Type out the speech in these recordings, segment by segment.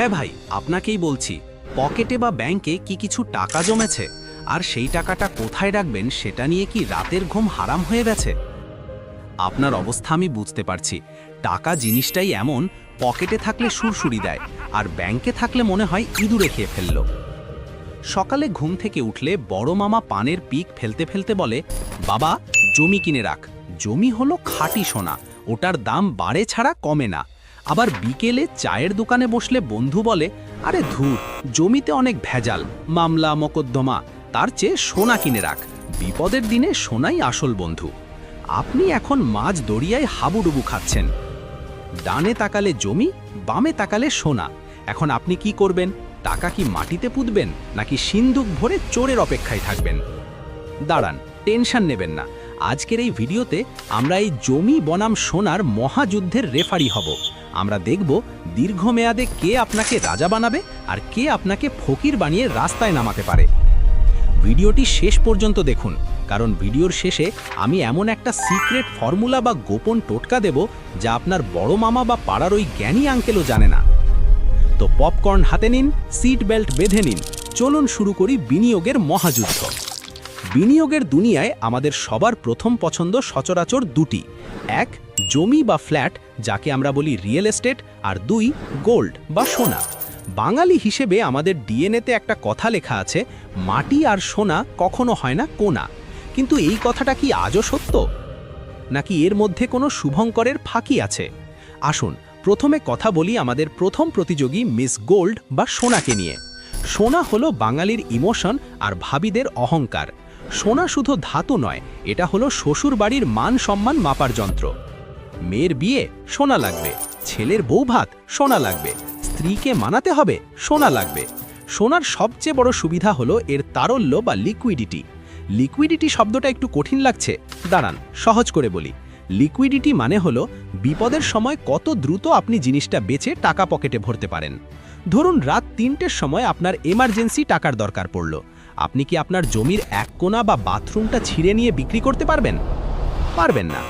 হ্যাঁ ভাই, আপনাকেই বলছি। পকেটে বা ব্যাংকে কি কিছু টাকা জমেছে, আর সেই টাকাটা কোথায় রাখবেন সেটা নিয়ে কি রাতের ঘুম হারাম হয়ে গেছে? আপনার অবস্থা আমি বুঝতে পারছি। টাকা জিনিসটাই এমন, পকেটে থাকলে সুরসুরি দেয়, আর ব্যাংকে থাকলে মনে হয় ইঁদুরে খেয়ে ফেলল। সকালে ঘুম থেকে উঠলে বড় মামা পানের পিক ফেলতে ফেলতে বলে, বাবা জমি কিনে রাখ, জমি হলো খাঁটি সোনা, ওটার দাম বাড়ে ছাড়া কমে না। আবার বিকেলে চায়ের দোকানে বসলে বন্ধু বলে, আরে ধুর, জমিতে অনেক ভেজাল, মামলা মকদ্দমা, তার চেয়ে সোনা কিনে রাখ, বিপদের দিনে সোনাই আসল বন্ধু। আপনি এখন মাঝ দরিয়ায় হাবুডুবু খাচ্ছেন। ডানে তাকালে জমি, বামে তাকালে সোনা। এখন আপনি কি করবেন? টাকা কি মাটিতে পুঁতবেন, নাকি সিন্দুক ভরে চোরের অপেক্ষায় থাকবেন? দাঁড়ান, টেনশন নেবেন না। আজকের এই ভিডিওতে আমরা এই জমি বনাম সোনার মহাযুদ্ধের রেফারি হব। আমরা দেখব দীর্ঘমেয়াদে কে আপনাকে রাজা বানাবে আর কে আপনাকে ফকির বানিয়ে রাস্তায় নামাতে পারে। ভিডিওটি শেষ পর্যন্ত দেখুন, কারণ ভিডিওর শেষে আমি এমন একটা সিক্রেট ফর্মুলা বা গোপন টোটকা দেব যা আপনার বড় মামা বা পাড়ার ওই জ্ঞানী আঙ্কেলও জানে না। তো পপকর্ন হাতে নিন, সিট বেল্ট বেঁধে নিন, চলুন শুরু করি বিনিয়োগের মহাযুদ্ধ। বিনিয়োগের দুনিয়ায় আমাদের সবার প্রথম পছন্দ সচরাচর দুটি: এক, জমি বা ফ্ল্যাট, যাকে আমরা বলি রিয়েল এস্টেট, আর দুই, গোল্ড বা সোনা। বাঙালি হিসেবে আমাদের ডিএনএতে একটা কথা লেখা আছে, মাটি আর সোনা কখনো হয় না কোনা। কিন্তু এই কথাটা কি আজও সত্য, নাকি এর মধ্যে কোনো শুভঙ্করের ফাঁকি আছে? আসুন প্রথমে কথা বলি আমাদের প্রথম প্রতিযোগী মিস গোল্ড বা সোনাকে নিয়ে। সোনা হলো বাঙালির ইমোশন আর ভাবিদের অহংকার। সোনা শুধু ধাতু নয়, এটা হলো শ্বশুর বাড়ির মান সম্মান মাপার যন্ত্র। মেয়ের বিয়ে সোনা লাগবে, ছেলের বউ ভাত সোনা লাগবে, স্ত্রীকে মানাতে হবে সোনা লাগবে। সোনার সবচেয়ে বড় সুবিধা হলো এর তারল্য বা লিকুইডিটি। লিকুইডিটি শব্দটা একটু কঠিন লাগছে, দাঁড়ান সহজ করে বলি। লিকুইডিটি মানে হলো বিপদের সময় কত দ্রুত আপনি জিনিসটা বেচে টাকা পকেটে ভরতে পারেন। ধরুন রাত 3টের সময় আপনার এমার্জেন্সি টাকার দরকার পড়ল, আপনি কি আপনার জমির এক কোণা বা বাথরুমটা ছিঁড়ে নিয়ে বিক্রি করতে পারবেন? পারবেন না।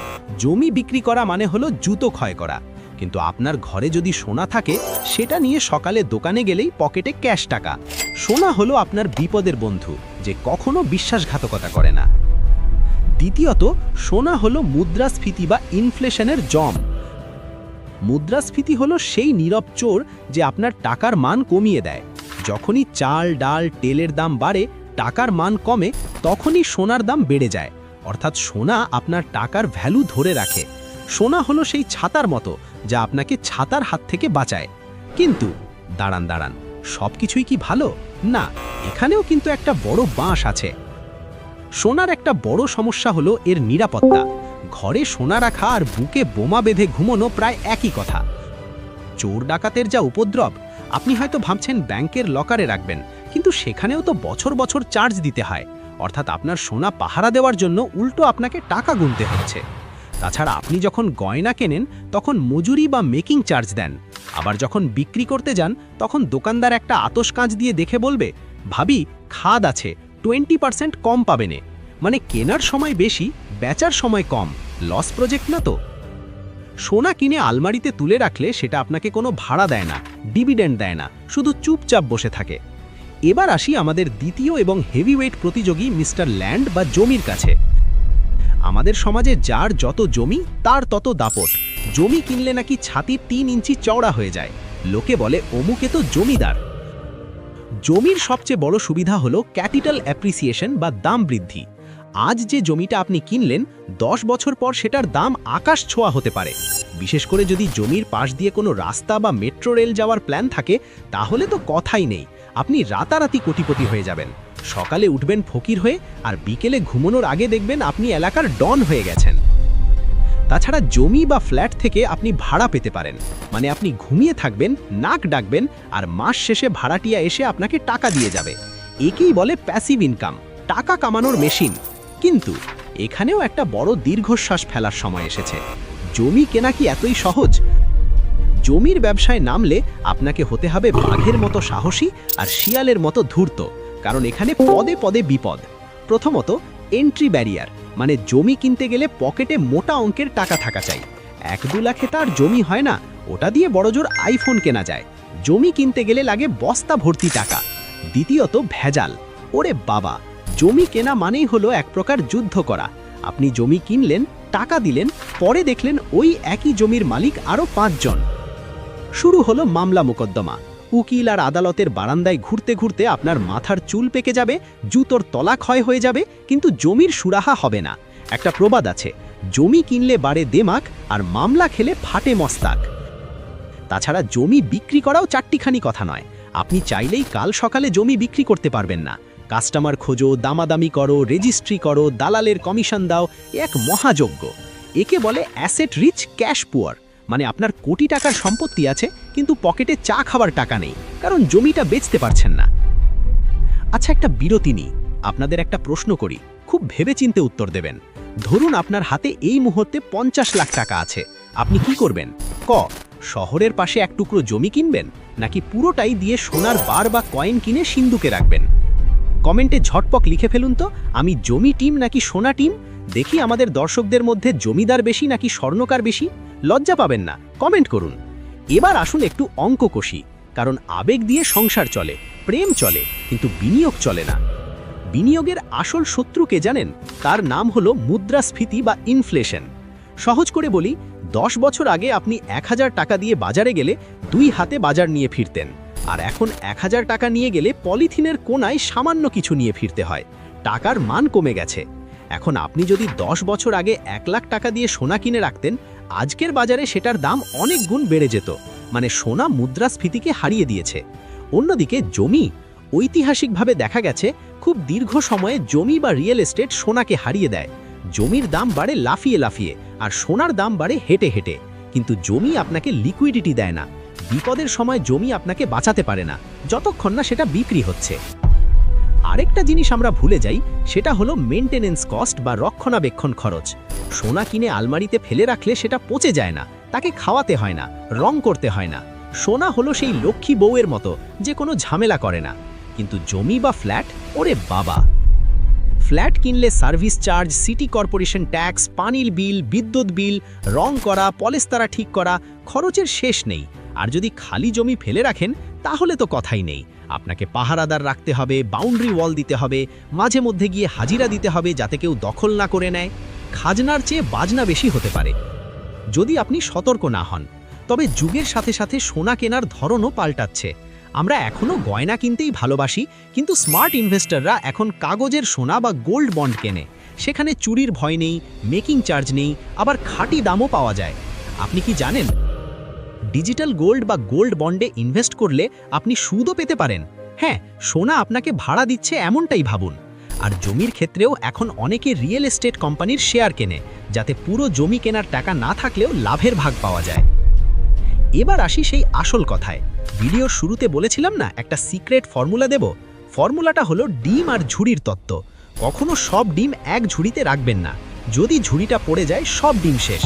জমি বিক্রি করা মানে হলো জুতো ক্ষয় করা। কিন্তু আপনার ঘরে যদি সোনা থাকে, সেটা নিয়ে সকালে দোকানে গেলেই পকেটে ক্যাশ টাকা। সোনা হলো আপনার বিপদের বন্ধু, যে কখনো বিশ্বাসঘাতকতা করে না। দ্বিতীয়ত, সোনা হলো মুদ্রাস্ফীতি বা ইনফ্লেশনের জম। মুদ্রাস্ফীতি হলো সেই নীরব চোর যে আপনার টাকার মান কমিয়ে দেয়। যখনই চাল ডাল তেলের দাম বাড়ে, টাকার মান কমে, তখনই সোনার দাম বেড়ে যায়। অর্থাৎ সোনা আপনার টাকার ভ্যালু ধরে রাখে। সোনা হলো সেই ছাতার মতো যা আপনাকে ছাতার হাত থেকে বাঁচায়। কিন্তু দাঁড়ান, সব কিছুই কি ভালো? না, এখানেও কিন্তু একটা বড় বাঁশ আছে। সোনার একটা বড় সমস্যা হলো এর নিরাপত্তা। ঘরে সোনা রাখা আর বুকে বোমা বেঁধে ঘুমানো প্রায় একই কথা। চোর ডাকাতের যা উপদ্রব! আপনি হয়তো ভাবছেন ব্যাংকের লকারে রাখবেন, কিন্তু সেখানেও তো বছর বছর চার্জ দিতে হয়। অর্থাৎ আপনার সোনা পাহারা দেওয়ার জন্য উল্টো আপনাকে টাকা গুনতে হচ্ছে। তাছাড়া আপনি যখন গয়না কেনেন তখন মজুরি বা মেকিং চার্জ দেন। আবার যখন বিক্রি করতে যান তখন দোকানদার একটা আতশ কাঁচ দিয়ে দেখে বলবে, ভাবি খাদ আছে, 20% কম পাবেনে। মানে কেনার সময় বেশি, বেচার সময় কম। লস প্রজেক্ট না তো? সোনা কিনে আলমারিতে তুলে রাখলে সেটা আপনাকে কোনো ভাড়া দেয় না, ডিভিডেন্ড দেয় না, শুধু চুপচাপ বসে থাকে। এবার আসি আমাদের দ্বিতীয় এবং হেভিওয়েট প্রতিযোগী মিস্টার ল্যান্ড বা জমির কাছে। আমাদের সমাজে যার যত জমি তার তত দাপট। জমি কিনলে নাকি ছাতি 3 ইঞ্চি চওড়া হয়ে যায়। লোকে বলে অমুকে তো জমিদার। জমির সবচেয়ে বড় সুবিধা হলো ক্যাপিটাল অ্যাপ্রিসিয়েশন বা দাম বৃদ্ধি। আজ যে জমিটা আপনি কিনলেন, 10 বছর পর সেটার দাম আকাশ ছোঁয়া হতে পারে। বিশেষ করে যদি জমির পাশ দিয়ে কোনো রাস্তা বা মেট্রো রেল যাওয়ার প্ল্যান থাকে, তাহলে তো কথাই নেই, আপনি রাতারাতি কোটিপতি হয়ে যাবেন। সকালে উঠবেন ফকির হয়ে, আর বিকেলে ঘুমানোর আগে দেখবেন আপনি এলাকার ডন হয়ে গেছেন। তাছাড়া জমি বা ফ্ল্যাট থেকে আপনি ভাড়া পেতে পারেন। মানে আপনি ঘুমিয়ে থাকবেন, নাক ডাকবেন, আর মাস শেষে ভাড়াটিয়া এসে আপনাকে টাকা দিয়ে যাবে। একেই বলে প্যাসিভ ইনকাম, টাকা কামানোর মেশিন। কিন্তু এখানেও একটা বড় দীর্ঘশ্বাস ফেলার সময় এসেছে। জমি কেনা কি এতই সহজ? জমির ব্যবসায় নামলে আপনাকে হতে হবে বাঘের মতো সাহসী আর শিয়ালের মতো ধূর্ত, কারণ এখানে পদে পদে বিপদ। প্রথমত, এন্ট্রি ব্যারিয়ার, মানে জমি কিনতে গেলে পকেটে মোটা অঙ্কের টাকা থাকা চাই। 1-2 লাখে তার জমি হয় না, ওটা দিয়ে বড়জোর আইফোন কেনা যায়। জমি কিনতে গেলে লাগে বস্তা ভর্তি টাকা। দ্বিতীয়ত ভেজাল। ওরে বাবা, জমি কেনা মানেই হলো এক প্রকার যুদ্ধ করা। আপনি জমি কিনলেন, টাকা দিলেন, পরে দেখলেন ওই একই জমির মালিক আরও 5 জন। শুরু হলো মামলা মোকদ্দমা। উকিল আর আদালতের বারান্দায় ঘুরতে ঘুরতে আপনার মাথার চুল পেকে যাবে, জুতোর তলা ক্ষয় হয়ে যাবে, কিন্তু জমির সুরাহা হবে না। একটা প্রবাদ আছে, জমি কিনলে বাড়ে দেমাক, আর মামলা খেলে ফাটে মস্তাক। তাছাড়া জমি বিক্রি করাও চারটিখানি কথা নয়। আপনি চাইলেই কাল সকালে জমি বিক্রি করতে পারবেন না। কাস্টমার খোঁজো, দামাদামি করো, রেজিস্ট্রি করো, দালালের কমিশন দাও, এক মহাযজ্ঞ। একে বলে অ্যাসেট রিচ ক্যাশ পুয়ার, মানে আপনার কোটি টাকার সম্পত্তি আছে কিন্তু পকেটে চা খাবার টাকা নেই, কারণ জমিটা বেচতে পারছেন না। আচ্ছা, একটা বিরতি নিই, আপনাদের একটা প্রশ্ন করি, খুব ভেবেচিন্তে উত্তর দেবেন। ধরুন আপনার হাতে এই মুহূর্তে 50 লাখ টাকা আছে, আপনি কি করবেন? ক, শহরের পাশে এক টুকরো জমি কিনবেন, নাকি পুরোটাই দিয়ে সোনার বার বা কয়েন কিনে সিন্ধুকে রাখবেন? কমেন্টে ঝটপক লিখে ফেলুন তো, আমি জমি টিম নাকি সোনা টিম। দেখি আমাদের দর্শকদের মধ্যে জমিদার বেশি নাকি স্বর্ণকার বেশি। লজ্জা পাবেন না, কমেন্ট করুন। এবার আসুন একটু অঙ্ক কষি, কারণ আবেগ দিয়ে সংসার চলে, প্রেম চলে, কিন্তু বিনিয়োগ চলে না। বিনিয়োগের আসল শত্রু কে জানেন? তার নাম হলো মুদ্রাস্ফীতি বা ইনফ্লেশন। সহজ করে বলি, 10 বছর আগে আপনি 1000 টাকা দিয়ে বাজারে গেলে 2 হাতে বাজার নিয়ে ফিরতেন, আর এখন 1000 টাকা নিয়ে গেলে পলিথিনের কোনায় সামান্য কিছু নিয়ে ফিরতে হয়। টাকার মান কমে গেছে। এখন আপনি যদি 10 বছর আগে 1 লাখ টাকা দিয়ে সোনা কিনে রাখতেন, আজকের বাজারে সেটার দাম অনেক গুণ বেড়ে যেত। মানে সোনা মুদ্রাস্ফীতিকে হারিয়ে দিয়েছে। অন্যদিকে জমি, ঐতিহাসিকভাবে দেখা গেছে খুব দীর্ঘ সময়ে জমি বা রিয়েল এস্টেট সোনাকে হারিয়ে দেয়। জমির দাম বাড়ে লাফিয়ে লাফিয়ে, আর সোনার দাম বাড়ে হেঁটে হেঁটে। কিন্তু জমি আপনাকে লিকুইডিটি দেয় না। বিপদের সময় জমি আপনাকে বাঁচাতে পারে না, যতক্ষণ না সেটা বিক্রি হচ্ছে। আরেকটা জিনিস আমরা ভুলে যাই, সেটা হলো মেইনটেনেন্স কস্ট বা রক্ষণাবেক্ষণ খরচ। সোনা কিনে আলমারিতে ফেলে রাখলে সেটা পচে যায় না, তাকে খাওয়াতে হয় না, রং করতে হয় না। সোনা হলো সেই লক্ষ্মী বউয়ের মতো, যে কোনো ঝামেলা করে না। কিন্তু জমি বা ফ্ল্যাট, ওরে বাবা! ফ্ল্যাট কিনলে service charge, city corporation tax, পানির বিল, বিদ্যুৎ বিল, রং করা, পলেস্তারা ঠিক করা, খরচের শেষ নেই। আর যদি খালি জমি ফেলে রাখেন, তাহলে তো কথাই নেই। আপনাকে পাহারাদার রাখতে হবে, বাউন্ডারি ওয়াল দিতে হবে, মাঝে মধ্যে গিয়ে হাজিরা দিতে হবে যাতে কেউ দখল না করে নেয়। খাজনার চেয়ে বাজনা বেশি হতে পারে যদি আপনি সতর্ক না হন। তবে যুগের সাথে সাথে সোনা কেনার ধরনও পাল্টাচ্ছে। আমরা এখনও গয়না কিনতেই ভালোবাসি, কিন্তু স্মার্ট ইনভেস্টররা এখন কাগজের সোনা বা গোল্ড বন্ড কেনে। সেখানে চুরির ভয় নেই, মেকিং চার্জ নেই, আবার খাঁটি দামও পাওয়া যায়। আপনি কি জানেন, ডিজিটাল গোল্ড বা গোল্ড বন্ডে ইনভেস্ট করলে আপনি সুদও পেতে পারেন? হ্যাঁ, সোনা আপনাকে ভাড়া দিচ্ছে এমনটাই ভাবুন। আর জমির ক্ষেত্রেও এখন অনেকে রিয়েল এস্টেট কোম্পানির শেয়ার কেনে, যাতে পুরো জমি কেনার টাকা না থাকলেও লাভের ভাগ পাওয়া যায়। এবার আসি সেই আসল কথায়। ভিডিওর শুরুতে বলেছিলাম না, একটা সিক্রেট ফর্মুলা দেব। ফর্মুলাটা হলো ডিম আর ঝুড়ির তত্ত্ব। কখনো সব ডিম এক ঝুড়িতে রাখবেন না। যদি ঝুড়িটা পড়ে যায়, সব ডিম শেষ।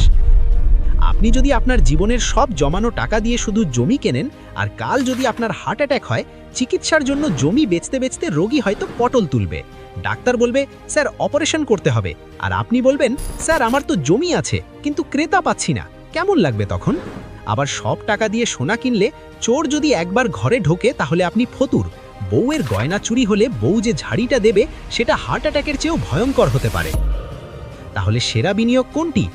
আপনি যদি আপনার জীবনের সব জমানো টাকা দিয়ে শুধু জমি কেনেন, আর কাল যদি আপনার হার্ট অ্যাটাক হয়, চিকিৎসার জন্য জমি বেচতে বেচতে রোগী হয়তো পটল তুলবে। ডাক্তার বলবে, স্যার অপারেশন করতে হবে, আর আপনি বলবেন, স্যার আমার তো জমি আছে কিন্তু ক্রেতা পাচ্ছি না। কেমন লাগবে তখন? আবার সব টাকা দিয়ে সোনা কিনলে চোর যদি একবার ঘরে ঢোকে, তাহলে আপনি ফতুর। বউয়ের গয়না চুরি হলে বউ যে ঝাড়িটা দেবে, সেটা হার্ট অ্যাটাকের চেয়েও ভয়ঙ্কর হতে পারে। তাহলে সেরা বিনিয়োগ কোনটি?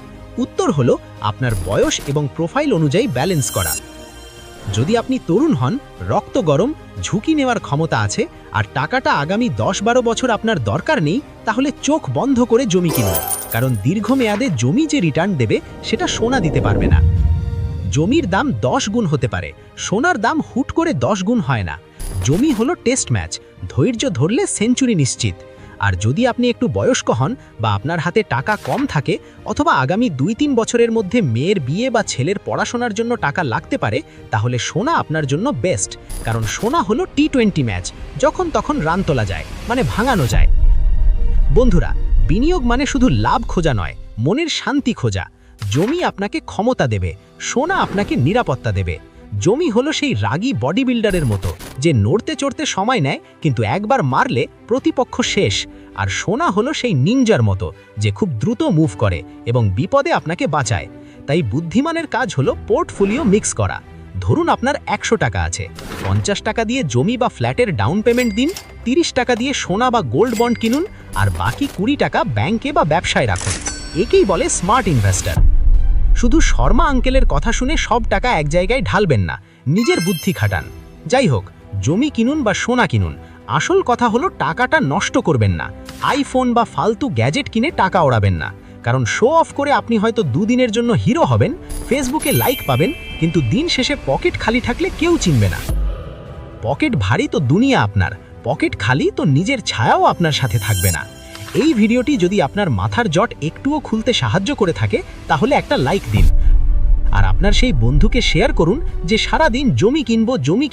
উত্তর হলো আপনার বয়স এবং প্রোফাইল অনুযায়ী ব্যালেন্স করা। যদি আপনি তরুণ হন, রক্ত গরম, ঝুঁকি নেওয়ার ক্ষমতা আছে, আর টাকাটা আগামী 10-12 বছর আপনার দরকার নেই, তাহলে চোখ বন্ধ করে জমি কিনুন। কারণ দীর্ঘমেয়াদে জমি যে রিটার্ন দেবে, সেটা সোনা দিতে পারবে না। জমির দাম 10 গুণ হতে পারে, সোনার দাম হুট করে 10 গুণ হয় না। জমি হলো টেস্ট ম্যাচ, ধৈর্য ধরলে সেঞ্চুরি নিশ্চিত। আর যদি আপনি একটু বয়স্ক হন, বা আপনার হাতে টাকা কম থাকে, অথবা আগামী 2-3 বছরের মধ্যে মেয়ের বিয়ে বা ছেলের পড়াশোনার জন্য টাকা লাগতে পারে, তাহলে সোনা আপনার জন্য বেস্ট। কারণ সোনা হলো টি20 ম্যাচ, যখন তখন রান তোলা যায়, মানে ভাঙানো যায়। বন্ধুরা, বিনিয়োগ মানে শুধু লাভ খোঁজা নয়, মনের শান্তি খোঁজা। জমি আপনাকে ক্ষমতা দেবে, সোনা আপনাকে নিরাপত্তা দেবে। জমি হলো সেই রাগী বডি বিল্ডারের মতো, যে নড়তে চড়তে সময় নেয়, কিন্তু একবার মারলে প্রতিপক্ষ শেষ। আর সোনা হলো সেই নিনজার মতো, যে খুব দ্রুত মুভ করে এবং বিপদে আপনাকে বাঁচায়। তাই বুদ্ধিমানের কাজ হলো পোর্টফোলিও মিক্স করা। ধরুন আপনার 100 টাকা আছে, 50 টাকা দিয়ে জমি বা ফ্ল্যাটের ডাউন পেমেন্ট দিন, 30 টাকা দিয়ে সোনা বা গোল্ড বন্ড কিনুন, আর বাকি 20 টাকা ব্যাংকে বা ব্যবসায় রাখুন। একেই বলে স্মার্ট ইনভেস্টর। শুধু শর্মা আঙ্কেলের কথা শুনে সব টাকা এক জায়গায় ঢালবেন না, নিজের বুদ্ধি খাটান। যাই হোক, জমি কিনুন বা সোনা কিনুন, আসল কথা হলো টাকাটা নষ্ট করবেন না। আইফোন বা ফালতু গ্যাজেট কিনে টাকা ওড়াবেন না, কারণ শো অফ করে আপনি হয়তো দুদিনের জন্য হিরো হবেন, ফেসবুকে লাইক পাবেন, কিন্তু দিন শেষে পকেট খালি থাকলে কেউ চিনবে না। পকেট ভারী তো দুনিয়া আপনার, পকেট খালি তো নিজের ছায়াও আপনার সাথে থাকবে না। এই ভিডিওটি যদি আপনার মাথার জট একটুও খুলতে সাহায্য করে থাকে, তাহলে একটা লাইক দিন। আর আপনার সেই বন্ধুকে শেয়ার করুন যে সারা দিন জমি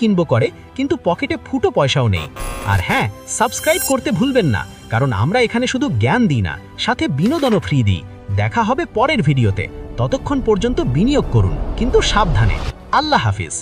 কিনবো করে, কিন্তু পকেটে ফুটো পয়সাও নেই। আর হ্যাঁ, সাবস্ক্রাইব করতে ভুলবেন না, কারণ আমরা এখানে শুধু জ্ঞান দিই না, সাথে বিনোদনও ফ্রি দিই। দেখা হবে পরের ভিডিওতে, ততক্ষণ পর্যন্ত বিনিয়োগ করুন, কিন্তু সাবধানে। আল্লাহ হাফিজ।